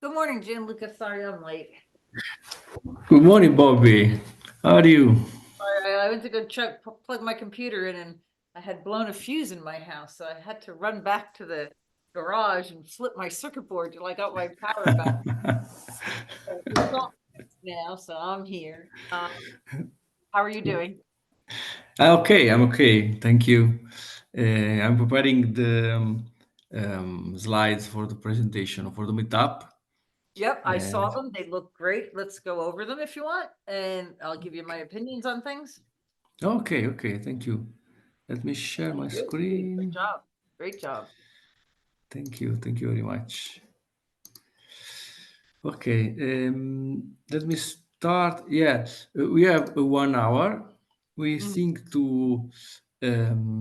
Good morning, Gianluca. Sorry I'm late. Good morning, Bobby. How are you? Sorry, I went to go plug my computer in, and I had blown a fuse in my house, so I had to run back to the garage and flip my circuit board till I got my power back. So it's all fixed now, so I'm here. How are you doing? Okay, I'm okay. Thank you. I'm preparing the slides for the presentation for the meetup. Yep, I saw And them. They look great. Let's go over them if you want, and I'll give you my opinions on things. okay, thank you. Let me share my Great screen. job. Great job. Thank you very much. Okay, let me start. Yeah, we have 1 hour. We Mhm. think to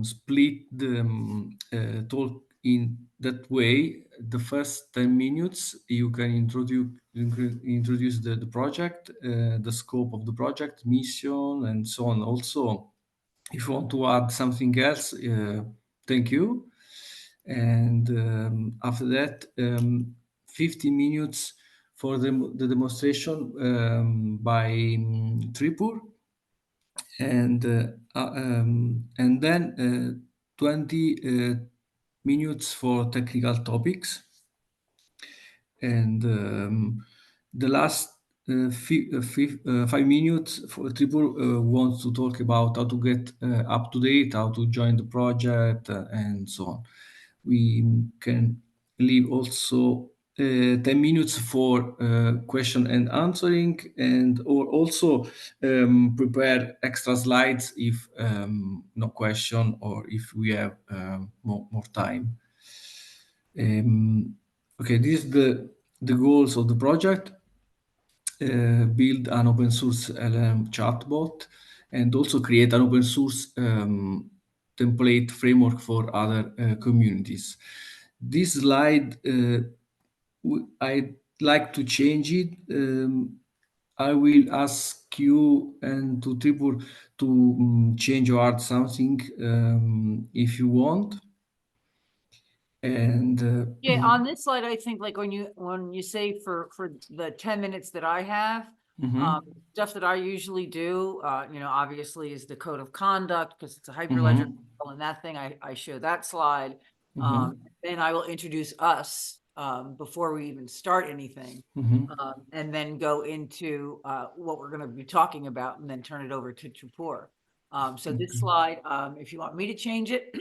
split the talk in that way. The first 10 minutes, you can introduce the project, the scope of the project, mission, and so on. Also, if you want to add something else, thank you. And after that, 50 minutes for the demonstration by Tripur, and then 20 minutes for technical topics, and the last 5 minutes for Tripur wants to talk about how to get up to date, how to join the project, and so on. We can leave also 10 minutes for question and answering, and or also prepare extra slides if no question or if we have more time. Okay, this is the goals of the project. Build an open source LM chatbot, and also create an open source template framework for other communities. This slide, I'd like to change it. I will ask you and to Tripur to change or add something if you want. And Yeah, on this slide, I think like when you say for the 10 minutes that I have, um, mhm, stuff that I usually do, obviously is the code of conduct because it's a hyperledger mhm, file, and that thing I show that slide. mhm, Then I will introduce us before we even start anything, mhm, and then go into what we're going to be talking about, and then turn it over to Tripur. So this slide, if you want me to change it,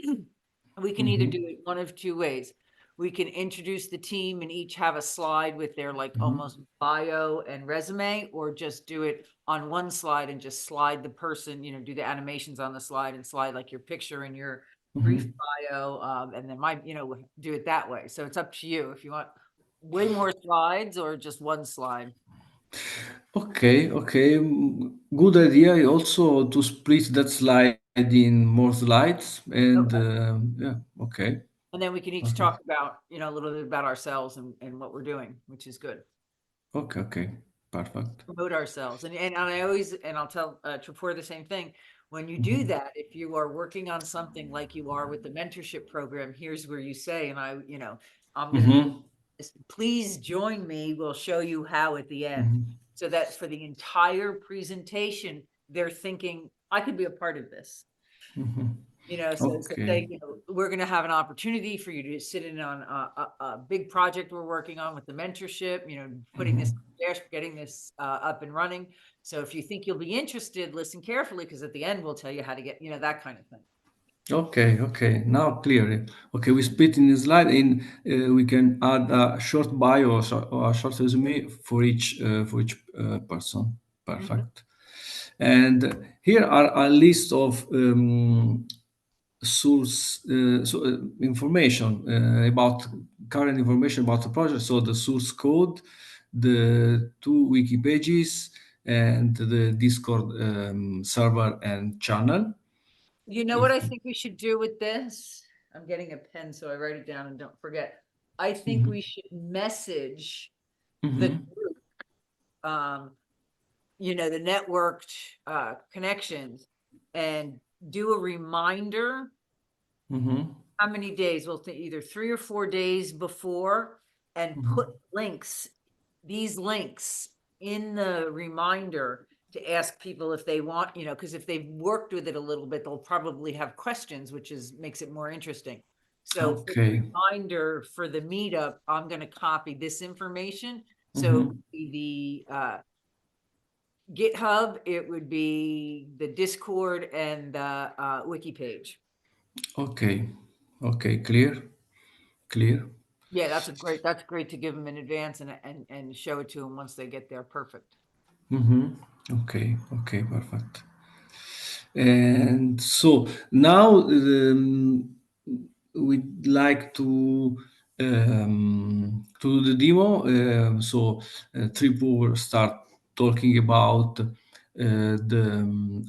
we can either do mhm, it one of two ways. We can introduce the team and each have a slide with their like mhm, almost bio and resume, or just do it on one slide and just slide the person, do the animations on the slide and slide like your picture and your brief mhm. bio, and then do it that way. So it's up to you if you want way more slides or just one slide. Okay. Good idea also to split that slide in more slides. And Okay. yeah, okay, And then we can each perfect. talk about, a little bit about ourselves and what we're doing, which is good. Okay, perfect. Promote ourselves. And I always, and I'll tell Tripur the same thing. When you do Mhm, that, if you are working on something like you are with the mentorship program, here's where you say, and I'm going to be, mhm, please join me. We'll show you how at the end. mhm, So that for the entire presentation, they're thinking, I could be a part of this. mhm. So Okay. say, we're going to have an opportunity for you to sit in on a big project we're working on with the mentorship, putting this Mhm, there, getting this up and running. So if you think you'll be interested, listen carefully, because at the end we'll tell you how to get, that kind of thing. okay. Now clear. Okay, we split in the slide, and we can add a short bio or a short resume for each person. Mhm. Perfect. And here are a list of source information about current information about the project. So the source code, the two wiki pages, and the Discord server and channel. You know what If I think we should do with this? I'm getting a pen, so I write it down and don't forget. I think Mhm, we should message the mhm, um, the networked connections, and do a reminder mhm, how many days, either 3 or 4 days before, and put mhm, links these links in the reminder to ask people if they want, because if they've worked with it a little bit, they'll probably have questions, which makes it more interesting. So for the Okay. reminder for the meetup, I'm gonna copy this information. So Mhm. the GitHub, it would be the Discord and the wiki page. Okay. Okay. Clear. Clear. Yeah, that's great to give them in advance and show it to them once they get there. Perfect. Mhm. Okay. Okay. Perfect. And so now we'd like to do the demo. So Trip will start talking about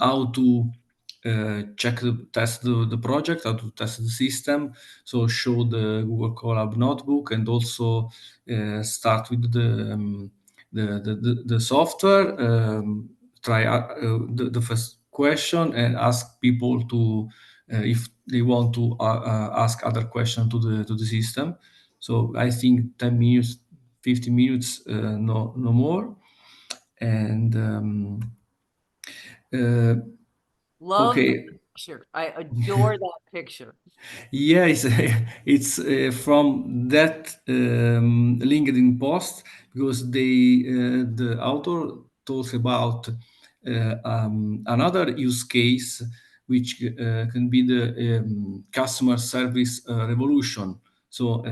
how to test the project, how to test the system. So show the Google Colab notebook and also start with the software. Try the first question and ask people to if they want to ask other question to the system. So I think 10 minutes, 15 minutes, no more. And uh, Love the okay, picture. I adore that picture. yeah, it's from that LinkedIn post because the author talks about another use case which can be the customer service revolution. So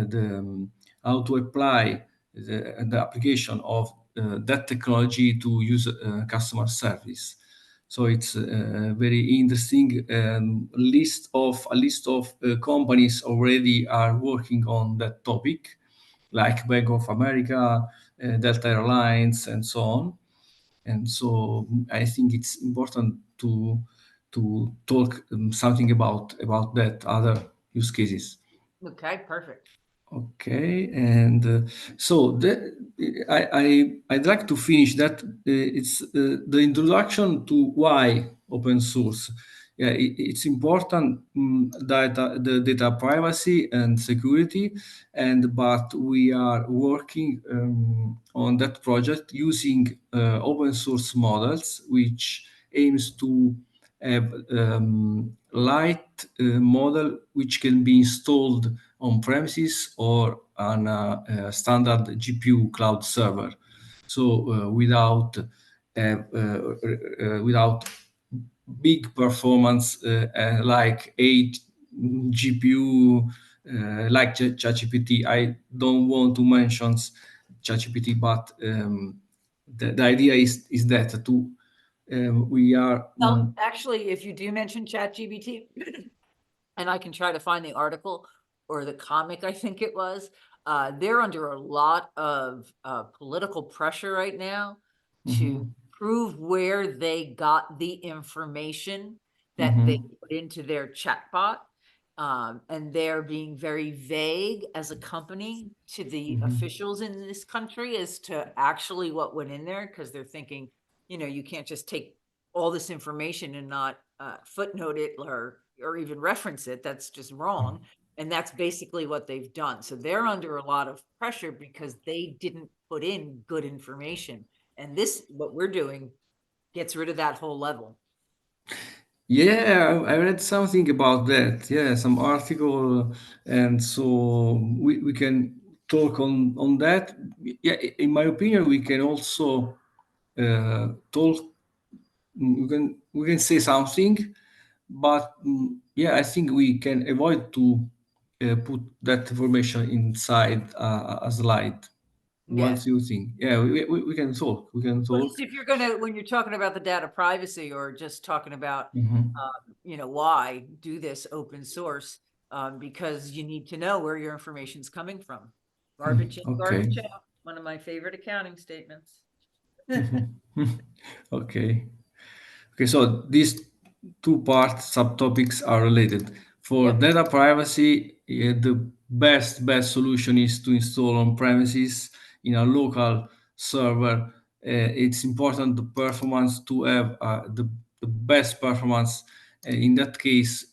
how to apply the application of that technology to use customer service. So it's a very interesting list of companies already are working on that topic, like Bank of America, Delta Airlines, and so on. And so I think it's important to talk something about that other use cases. Okay, perfect. Okay, and so I'd like to finish that. It's the introduction to why open source. Yeah, it's important the data privacy and security, and but we are working on that project using open source models, which aims to have light model which can be installed on premises or on a standard GPU cloud server. So without big performance like 8 GPU like ChatGPT. I don't want to mention ChatGPT, but the idea is that to we are Actually, if you do mention ChatGPT, and I can try to find the article or the comic, I think it was. They're under a lot of political pressure right now to mhm, prove where they got the information that they mhm, put into their chatbot. And they're being very vague as a company to the mhm, officials in this country as to actually what went in there, because they're thinking, you can't just take all this information and not footnote it or even reference it. That's just wrong. And that's basically what they've done. So they're under a lot of pressure because they didn't put in good information. And this, what we're doing, gets rid of that whole level. Yeah, I read something about that. Yeah, some article, and so we can talk on that. Yeah, in my opinion, we can also talk. We can say something, but yeah, I think we can avoid to put that information inside a slide. Yeah. What do you think? Yeah, we can talk. We can Well, talk. just if you're gonna, when you're talking about the data privacy or just talking about, Mhm, why do this open source? Because you need to know where your information's coming from. mhm, Garbage in, okay. garbage out. One of my favorite accounting statements. Mhm, okay. Okay, so these two parts subtopics are related. For Yep. data privacy, the best solution is to install on premises in a local server. It's important the performance to have the best performance. In that case,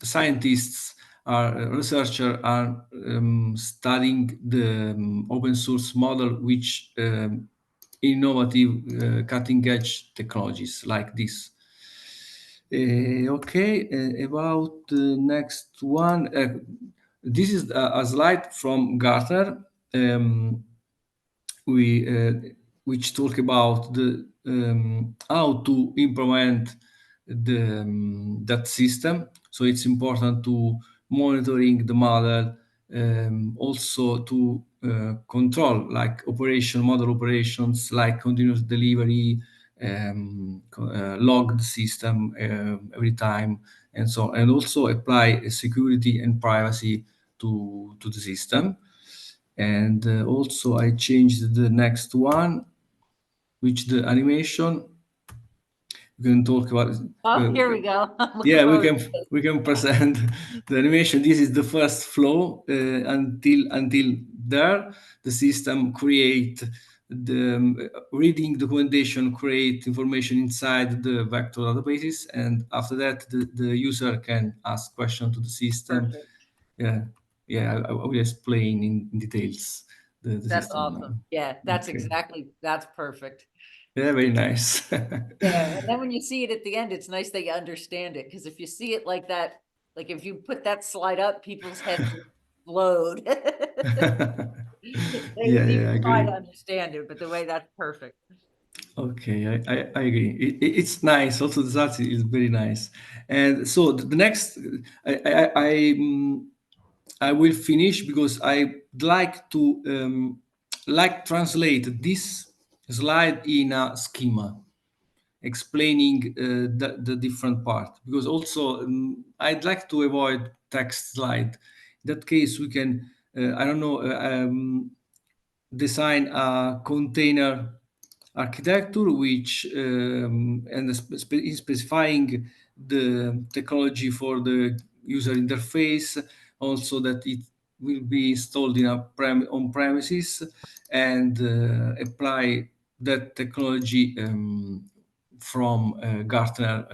scientists researchers are studying the open source model, which innovative, cutting edge technologies like this. Okay, about the next one. This is a slide from Gartner. We which talk about the how to implement that system. So it's important to monitoring the model, also to control like model operations like continuous delivery, log the system every time, and so, and also apply security and privacy to the system. And also I changed the next one, which the animation. We can talk about. Oh, Uh, here we go. I'm looking yeah, forward to we can present the animation. This is the first flow until there the system create the reading documentation, create information inside the vector databases, and after that the user can ask question to the system. Perfect. Yeah, yeah, I will explain in details the That's system now. awesome. Yeah, Okay. that's perfect. Yeah, very nice. Yeah, and then when you see it at the end, it's nice that you understand it, because if you see it like that, like if you put that slide up, people's heads explode. They Yeah, wouldn't yeah, even I try to agree. understand it, but the way that's perfect. Okay, I agree. It's nice. Also, the art is very nice. And so the next, I will finish because I like to like translate this slide in a schema, explaining the different part, because also I'd like to avoid text slide. In that case, we can I don't know, design a container architecture which and in specifying the technology for the user interface, also that it will be installed in a on premises, and apply that technology from Gartner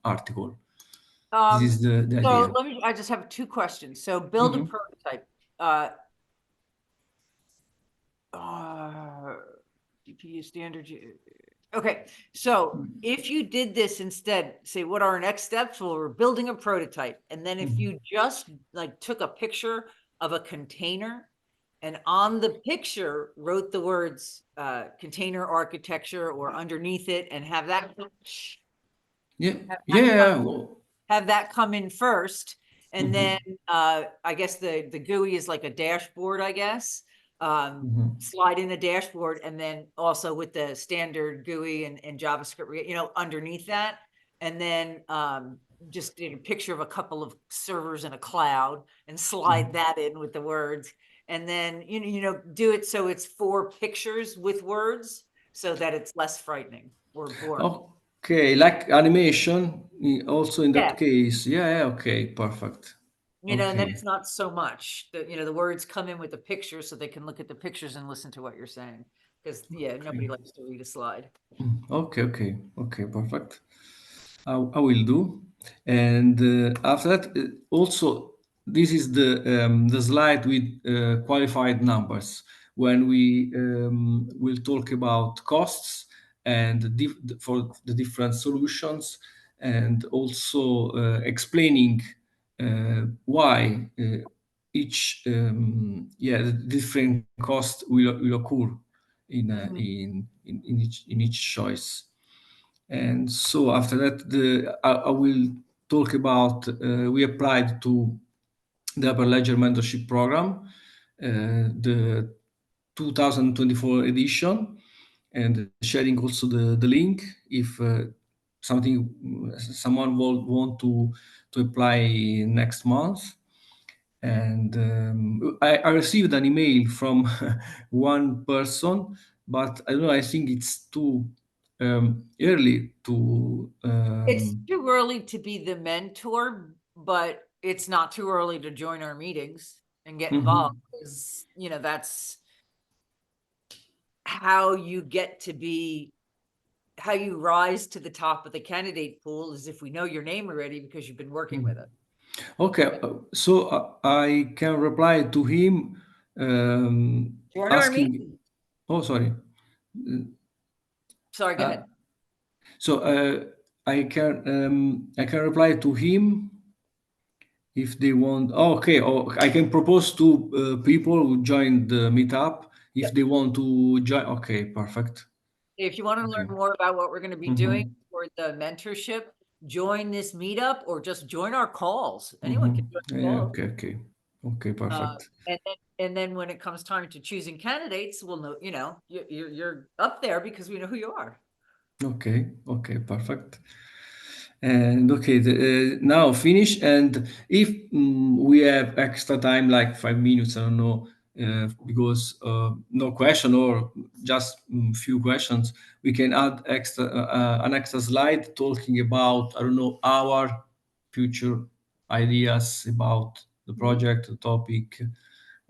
article. This Um, is the so idea. I just have two questions. So build a Mhm. prototype. Uh, GPU standard. Okay, so if you did this instead, say, what are our next steps? Well, we're building a prototype. And then if you just like took a picture of a container and on the picture wrote the words container architecture or underneath it, and have that Yeah, have that yeah. have that come in first, and then Mhm, I guess the GUI is like a dashboard, I guess. mhm. Slide in a dashboard, and then also with the standard GUI and JavaScript, underneath that, and then just a picture of a couple of servers in a cloud and slide that in with the words, and then do it so it's 4 pictures with words, so that it's less frightening or boring. Okay, like animation, also in Yeah. that case. Yeah, yeah, okay, perfect. And then Okay, it's not so much that, the words come in with the pictures so they can look at the pictures and listen to what you're saying. Because, yeah, okay, nobody likes to read a slide. okay, okay, okay, perfect. I will do. And after that, also, this is the slide with qualified numbers when we will talk about costs and for the different solutions, and also explaining why each yeah, the different cost will occur Mhm. in each choice. And so after that, I will talk about we applied to the Upper Ledger Mentorship Program, the 2024 edition, and sharing also the link if someone will want to apply next month. And I received an email from one person, but I don't know. I think it's too early to. It's too early to be the mentor, but it's not too early to join our meetings and get involved. Mhm, Because, that's how you get to be, how you rise to the top of the candidate pool, is if we know your name already because you've been working with mhm. us. Okay, so I can reply to him Join our asking. meeting. Oh, sorry. Sorry, go Uh, ahead. so I can reply to him if they want. Oh, okay, or I can propose to people who join the meetup if Yep. they want to join. Okay, perfect. If you want to Okay. learn more about what we're going to be doing Mm-hmm. for the mentorship, join this meetup or just join our calls. Anyone Mm-hmm. can join the Yeah, calls. okay, okay. Okay, perfect. And then when it comes time to choosing candidates, we'll know, you're up there because we know who you are. Okay, okay, perfect. And okay, now finish. And if we have extra time, like 5 minutes, I don't know, because no question or just few questions, we can add an extra slide talking about, I don't know, our future ideas about the Mhm. project, the topic,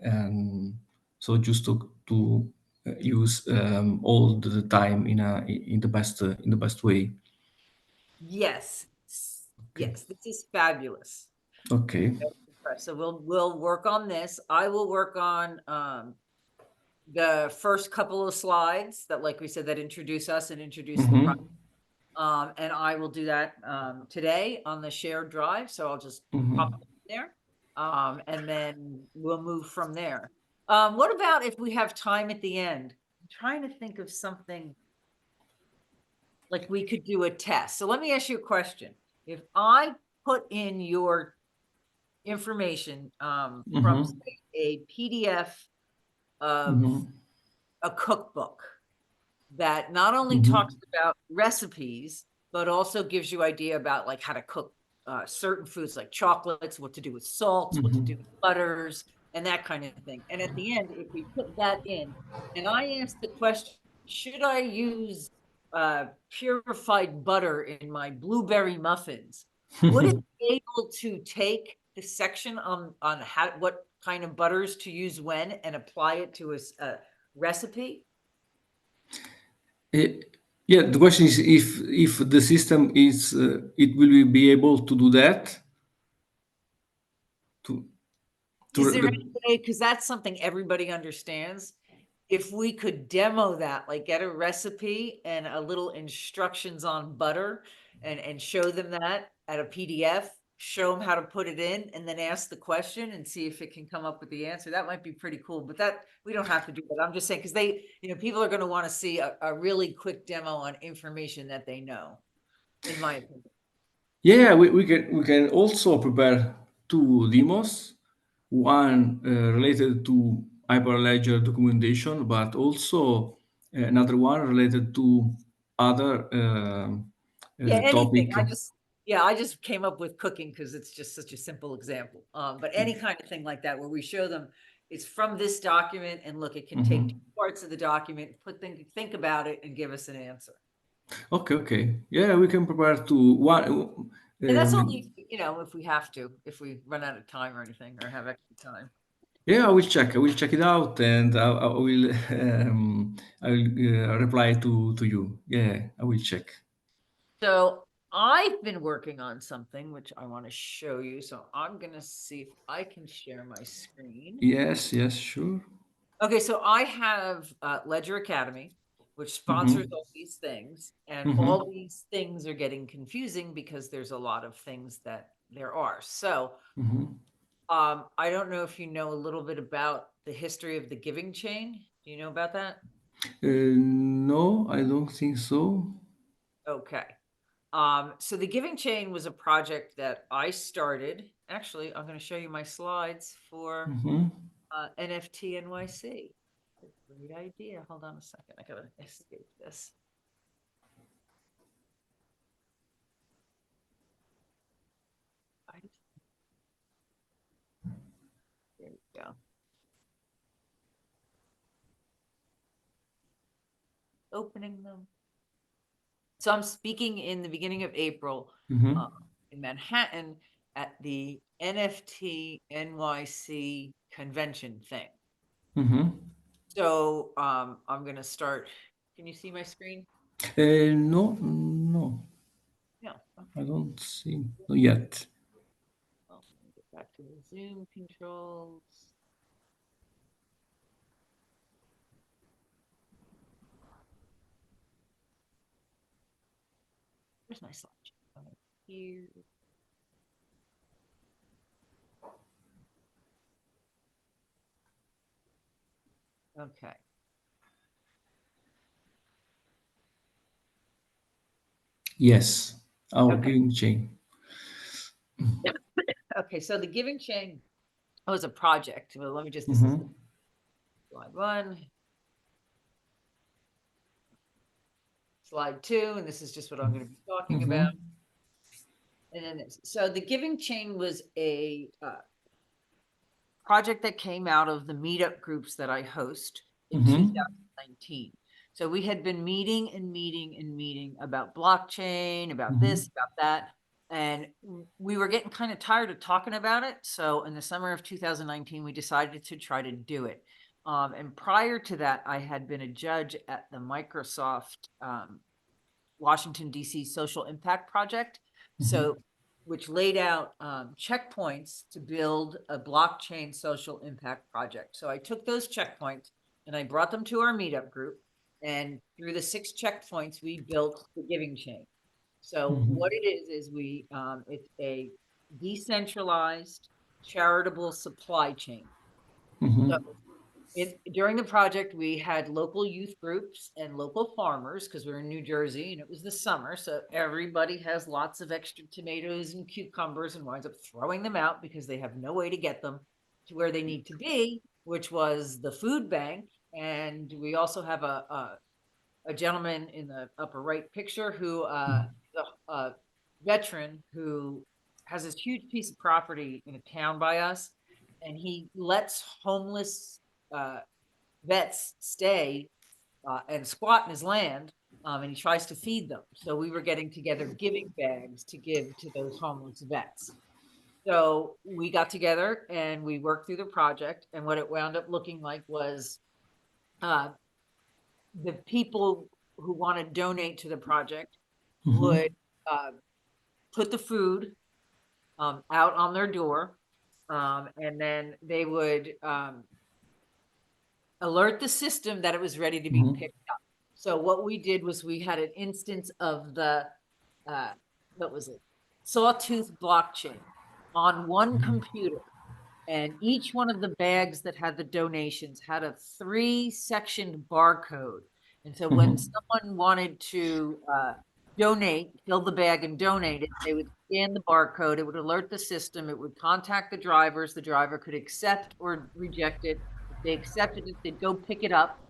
and so just to use all the time in the best way. Yes. Okay. Yes, this is fabulous. Okay. So we'll work on this. I will work on the first couple of slides that, like we said, that introduce us and introduce the project. Mm-hmm. And I will do that today on the shared drive. So I'll just pop Mm-hmm. it in there. And then we'll move from there. What about if we have time at the end? I'm trying to think of something like we could do a test. So let me ask you a question. If I put in your information from, Mm-hmm. say, a PDF of Mm-hmm. a cookbook that not only talks Mm-hmm. about recipes, but also gives you idea about like how to cook certain foods like chocolates, what to do with salts, what to do Mm-hmm. with butters, and that kind of thing. And at the end, if we put that in, and I ask the question, should I use purified butter in my blueberry muffins? Would it be able to take the section on how what kind of butters to use when and apply it to a recipe? Eh, yeah, the question is if the system is it will be able to do that to Is there the, any way, because that's something everybody understands, if we could demo that, like get a recipe and a little instructions on butter and show them that at a PDF, show them how to put it in and then ask the question and see if it can come up with the answer. That might be pretty cool, but that we don't have to do that. I'm just saying, because people are going to want to see a really quick demo on information that they know, in my opinion. yeah, we can also prepare two demos, one related to Hyperledger documentation, but also another one related to other Yeah, anything. topic. I just came up with cooking because it's just such a simple example. But any kind of thing like that where we show them it's from this document and look, it can take two Mhm. parts of the document, think about it and give us an answer. Okay, okay. Yeah, we can prepare to one. And that's Um, only, if we have to, if we run out of time or anything or have extra time. yeah, I will check. I will check it out, and I will I will reply to you. Yeah, I will check. So I've been working on something which I want to show you. So I'm gonna see if I can share my screen. Yes, yes, sure. Okay, so I have Ledger Academy, which sponsors Mm-hmm. all these things, and all Mm-hmm. these things are getting confusing because there's a lot of things that there are. So, Mm-hmm. I don't know if you know a little bit about the history of the giving chain. Do you know about that? No, I don't think so. Okay. So the giving chain was a project that I started. Actually, I'm going to show you my slides for Mm-hmm. NFT NYC. Great idea. Hold on a second. I gotta escape this. I There we go. Opening them. So I'm speaking in the beginning of April uh, Mm-hmm. in Manhattan at the NFT NYC convention thing. Mm-hmm. So I'm gonna start. Can you see my screen? No, no, No. I Okay. don't see. Not yet. to the Zoom controls. Where's my slideshow? Here. Okay. Yes, our Okay. giving chain. Okay. So the giving chain was a project. Well, let me just, this is the Mhm, slide one, slide two, and this is just what I'm going to be talking about. mhm, And then so the giving chain was a project that came out of the meetup groups that I host in mhm, 2019. So we had been meeting and meeting and meeting about blockchain, about mhm, this, about that. And we were getting kind of tired of talking about it. So in the summer of 2019, we decided to try to do it. And prior to that, I had been a judge at the Microsoft Washington, D.C. Social Impact Project. mhm, So, which laid out checkpoints to build a blockchain social impact project. So I took those checkpoints and I brought them to our meetup group. And through the 6 checkpoints, we built the giving chain. So mhm, what it is we it's a decentralized charitable supply chain. So mhm, during the project, we had local youth groups and local farmers because we were in New Jersey and it was the summer. So everybody has lots of extra tomatoes and cucumbers and winds up throwing them out because they have no way to get them to where they need to be, which was the food bank. And we also have a gentleman in the upper right picture who, a veteran who has this huge piece of property in a town by us. And he lets homeless uh, vets stay and squat in his land, and he tries to feed them. So we were getting together giving bags to give to those homeless vets. So we got together and we worked through the project. And what it wound up looking like was uh, the people who want to donate to the project would mhm, uh, put the food out on their door. And then they would alert the system that it was ready to be mhm, picked up. So what we did was we had an instance of the uh, what was it? Sawtooth blockchain on one computer, and each one of the bags that had the donations had a 3-sectioned barcode. And so when mhm, someone wanted to donate, fill the bag and donate it, they would scan the barcode. It would alert the system. It would contact the drivers. The driver could accept or reject it. If they accepted it, they'd go pick it up,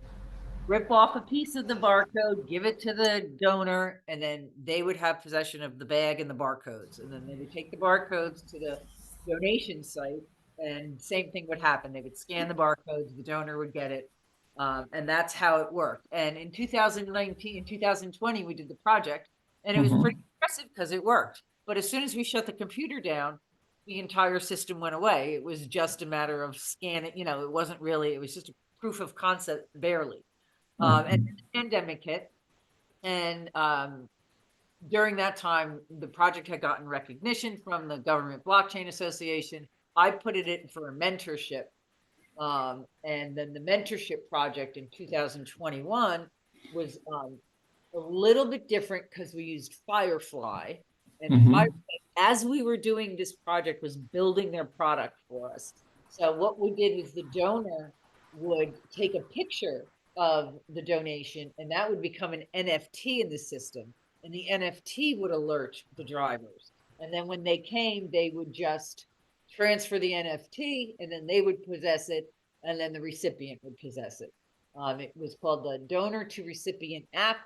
rip off a piece of the barcode, give it to the donor, and then they would have possession of the bag and the barcodes. And then they would take the barcodes to the donation site, and same thing would happen. They would scan the barcodes, the donor would get it. And that's how it worked. And in 2019, in 2020, we did the project, and it was pretty mhm. impressive because it worked. But as soon as we shut the computer down, the entire system went away. It was just a matter of scanning, it wasn't really, it was just a proof of concept, barely. And then Okay. the pandemic hit, and during that time, the project had gotten recognition from the Government Blockchain Association. I put it in for a mentorship, and then the mentorship project in 2021 was a little bit different because we used Firefly, and Firefly, Mhm, as we were doing this project, was building their product for us. So what we did was the donor would take a picture of the donation, and that would become an NFT in the system, and the NFT would alert the drivers. And then when they came, they would just transfer the NFT, and then they would possess it, and then the recipient would possess it. It was called the Donor to Recipient app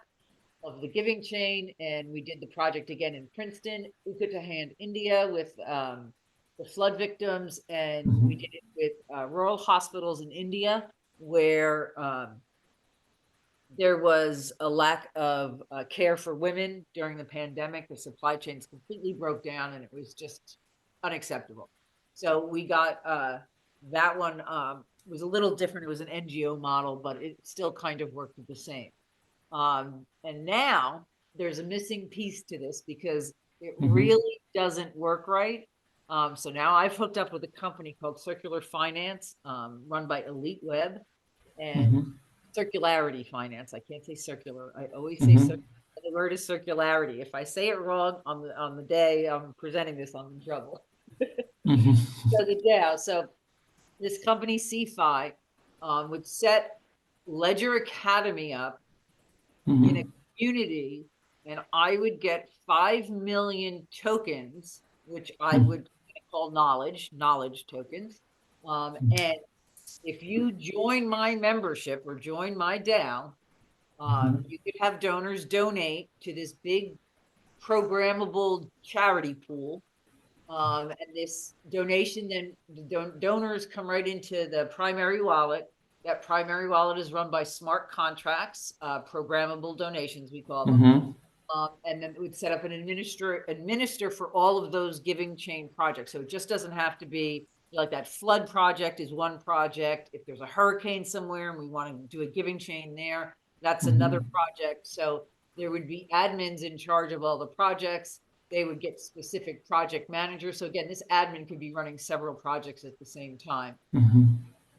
of the giving chain, and we did the project again in Princeton, Uttarakhand, India, with the flood victims, and we mhm, did it with rural hospitals in India where there was a lack of care for women during the pandemic. The supply chains completely broke down, and it was just unacceptable. So we got that one was a little different. It was an NGO model, but it still kind of worked the same. And now there's a missing piece to this because it mhm, really doesn't work right. So now I've hooked up with a company called Circular Finance, run by Elite Web and Mm-hmm. Circularity Finance. I can't say circular. I always say Mm-hmm. circular. The word is circularity. If I say it wrong on the day I'm presenting this, I'm in trouble. Mm-hmm. So the DAO. So this company CFI would set Ledger Academy up in a Mm-hmm. community, and I would get 5 million tokens, which I would call knowledge tokens. And if you join my membership or join my DAO, Mm-hmm. you could have donors donate to this big programmable charity pool. And this donation, then the donors come right into the primary wallet. That primary wallet is run by smart contracts, programmable donations, we call them. Mm-hmm. And then it would set up an administer for all of those giving chain projects. So it just doesn't have to be like that flood project is one project. If there's a hurricane somewhere and we want to do a giving chain there, that's another Mm-hmm. project. So there would be admins in charge of all the projects. They would get specific project managers. So again, this admin could be running several projects at the same time. Mm-hmm.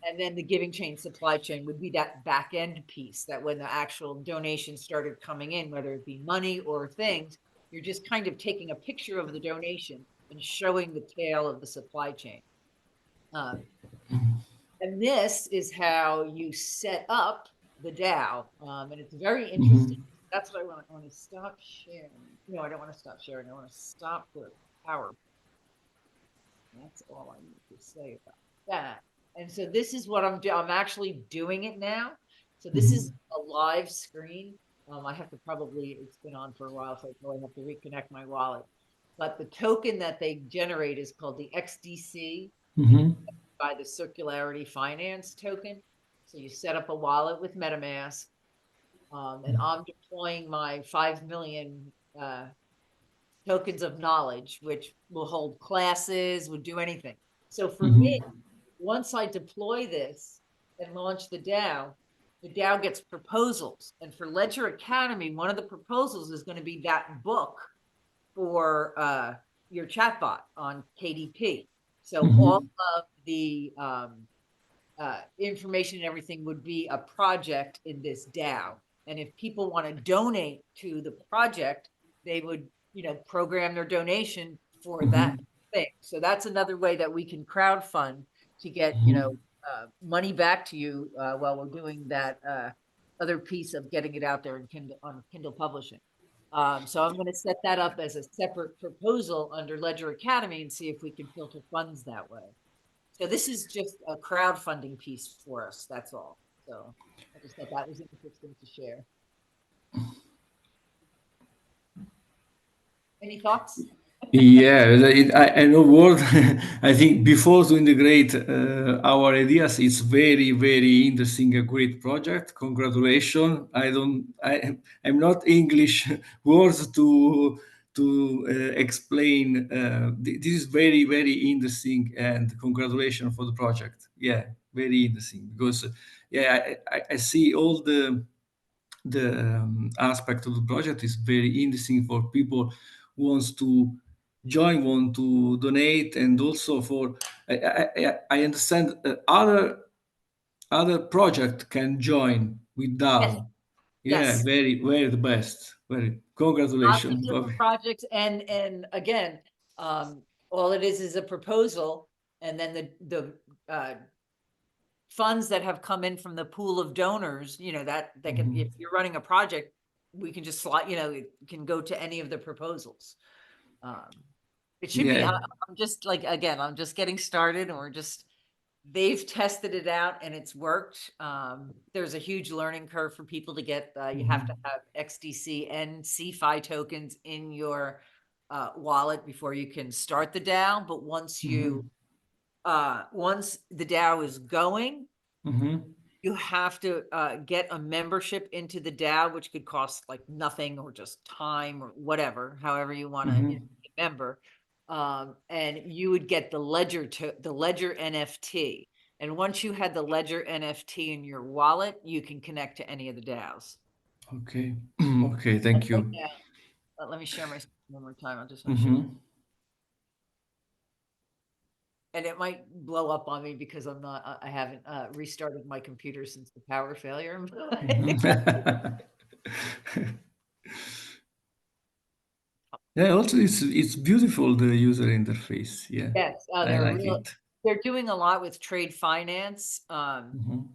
And then the giving chain supply chain would be that back end piece that when the actual donations started coming in, whether it be money or things, you're just kind of taking a picture of the donation and showing the tail of the supply chain. Um, and this is how you set up the DAO. And it's very interesting. Mm-hmm. That's what I want to stop sharing. No, I don't want to stop sharing. I want to stop the power. That's all I need to say about that. And so this is what I'm doing. I'm actually doing it now. So this is a live screen. I have to probably, it's been on for a while, so I probably have to reconnect my wallet. But the token that they generate is called the XDC, and Mm-hmm. it's by the Circularity Finance token. So you set up a wallet with MetaMask, and I'm deploying my 5 million tokens of knowledge, which will hold classes, would do anything. So for me, Mm-hmm. once I deploy this and launch the DAO gets proposals. And for Ledger Academy, one of the proposals is going to be that book for your chatbot on KDP. So all Mm-hmm. of the information and everything would be a project in this DAO. And if people want to donate to the project, they would, program their donation for that Mm-hmm. thing. So that's another way that we can crowd fund to get, Mm-hmm. money back to you while we're doing that other piece of getting it out there in Kindle publishing. So I'm going to set that up as a separate proposal under Ledger Academy and see if we can filter funds that way. So this is just a crowdfunding piece for us. That's all. So I just thought that was interesting to share. Any thoughts? Yeah, in a word, I think before to integrate our ideas, it's very, very interesting, a great project. Congratulations. I'm not English words to explain. This is very, very interesting, and congratulations for the project. Yeah, very interesting because yeah, I see all the aspect of the project is very interesting for people who wants to join, want to donate, and also for I understand other project can join with Yes, DAO. Yeah, yes. very, very the best. Very Lots of congratulations, different Bobby. projects, and again, all it is a proposal, and then the funds that have come in from the pool of donors, that can, if you're running a project, we can just slide, it can go to any of the proposals. Um, it should be. Yeah. I'm just like, again, I'm just getting started, and they've tested it out and it's worked. There's a huge learning curve for people to get. You have to have XDC and CFI tokens in your wallet before you can start the DAO. But once the DAO is going, Hmm. you have to get a membership into the DAO, which could cost like nothing or just time or whatever, however you want to be a member. And you would get the Ledger NFT. And once you had the Ledger NFT in your wallet, you can connect to any of the DAOs. Okay. Okay. And Thank right you. now, let me share my screen one more time. I'll just want to show you. Hmm. And it might blow up on me because I haven't restarted my computer since the power failure. Yeah, also it's beautiful, the user interface. Yeah, Yes, I like it. they're doing a lot with trade finance, Mhm.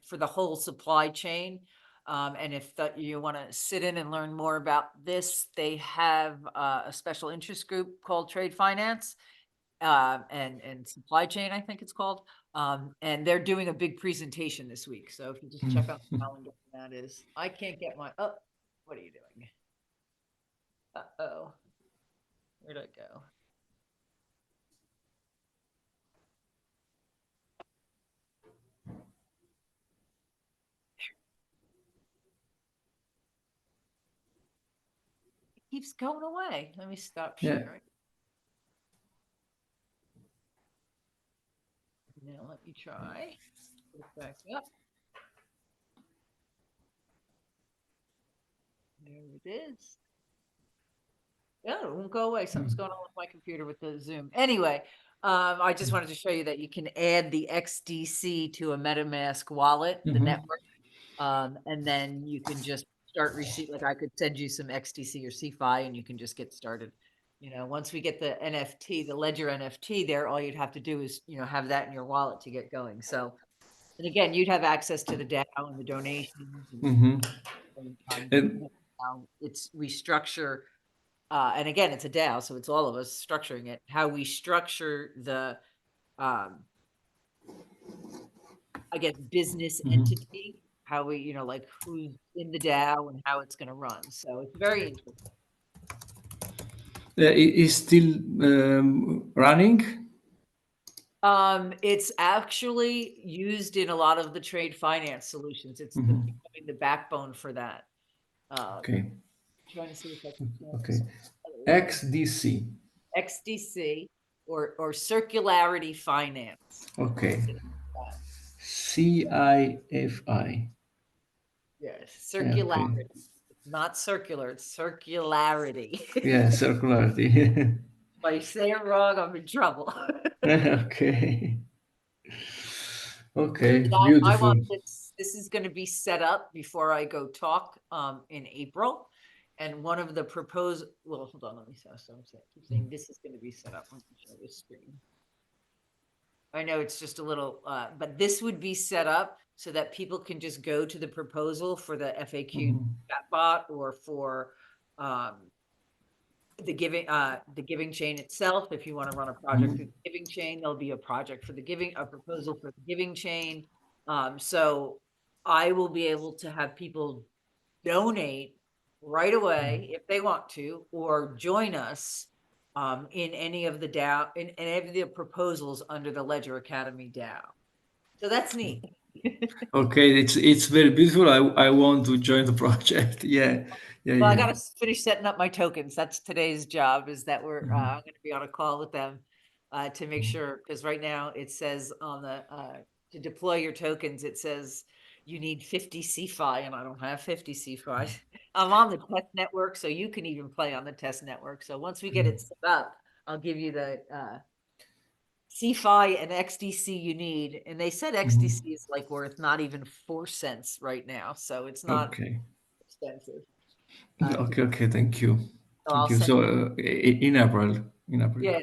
for the whole supply chain. And if that you want to sit in and learn more about this, they have a special interest group called Trade Finance, and Supply Chain, I think it's called. And they're doing a big presentation this week. So if you just check out the calendar, when that is. I can't get my, oh, what are you doing? Uh-oh, where'd I go? It keeps going away. Let me stop Yeah. sharing. Now let me try. Put it back up. There it is. Yeah, it won't go away. Something's going on with my computer with the Zoom. Anyway, I just wanted to show you that you can add the XDC to a MetaMask wallet, the Mhm. network, and then you can just start receipt. Like I could send you some XDC or CFI, and you can just get started. Once we get the NFT, the Ledger NFT there, all you'd have to do is have that in your wallet to get going. So, and again, you'd have access to the DAO and the donations, Mhm. and And it's we structure and again, it's a DAO, so it's all of us structuring it. How we structure the, um, I guess, business mhm. entity, how we, like who's in the DAO and how it's going to run. So it's very interesting. It is still running. It's actually used in a lot of the trade finance solutions. It's Mhm. becoming the backbone for that. Okay. Trying to see if I can find Okay. this other link. XDC. XDC or circularity finance. Okay. CIFI. Yes, Yeah, okay. circularity. It's not circular, it's circularity. Yeah, circularity. If I say it wrong, I'm in trouble. Okay. Okay, That I want beautiful. this is gonna be set up before I go talk in April. And one of the proposed, well, hold on, let me say, so I keep saying this is gonna be set up. Let me show this screen. I know it's just a little, but this would be set up so that people can just go to the proposal for the FAQ Mhm. chatbot or for um, the giving chain itself. If you want to run a project through Mhm. the giving chain, there'll be a proposal for the giving chain. So I will be able to have people donate right away if they want to, or join us in any of the DAO, in any of the proposals under the Ledger Academy DAO. So that's neat. Okay, it's very beautiful. I want to join the project. Yeah, yeah, Well, I yeah. gotta finish setting up my tokens. That's today's job, is that Mhm. I'm gonna be on a call with them to make sure, because right now it says on the to deploy your tokens, it says you need 50 CFI, and I don't have 50 CFI. I'm on the test network, so you can even play on the test network. So once we get it set up, I'll give you the CFI and XDC you need. And they said Mhm. XDC is like worth not even 4 cents right now, so it's not Okay. expensive to Okay, do. okay, thank you. So Thank I'll you. send So you. in April, in April. Yeah,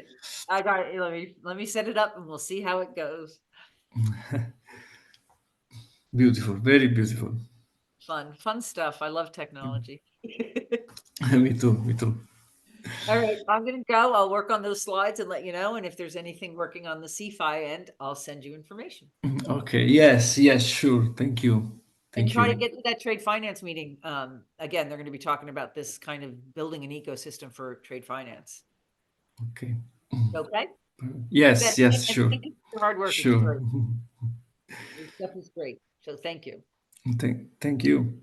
I got it. Let me set it up and we'll see how it goes. Beautiful, very beautiful. Fun stuff. I love technology. Me too, me too. All right, I'm gonna go. I'll work on those slides and let you know. And if there's anything working on the CFI end, I'll send you information. Okay, yes, yes, sure. Thank you. And Thank try to you. get to that trade finance meeting. Again, they're going to be talking about this kind of building an ecosystem for trade finance. Okay. Okay. You bet. Yes, yes, And sure. thank you for your hard work. It's Sure. great. Your stuff is great. So thank you. Thank you.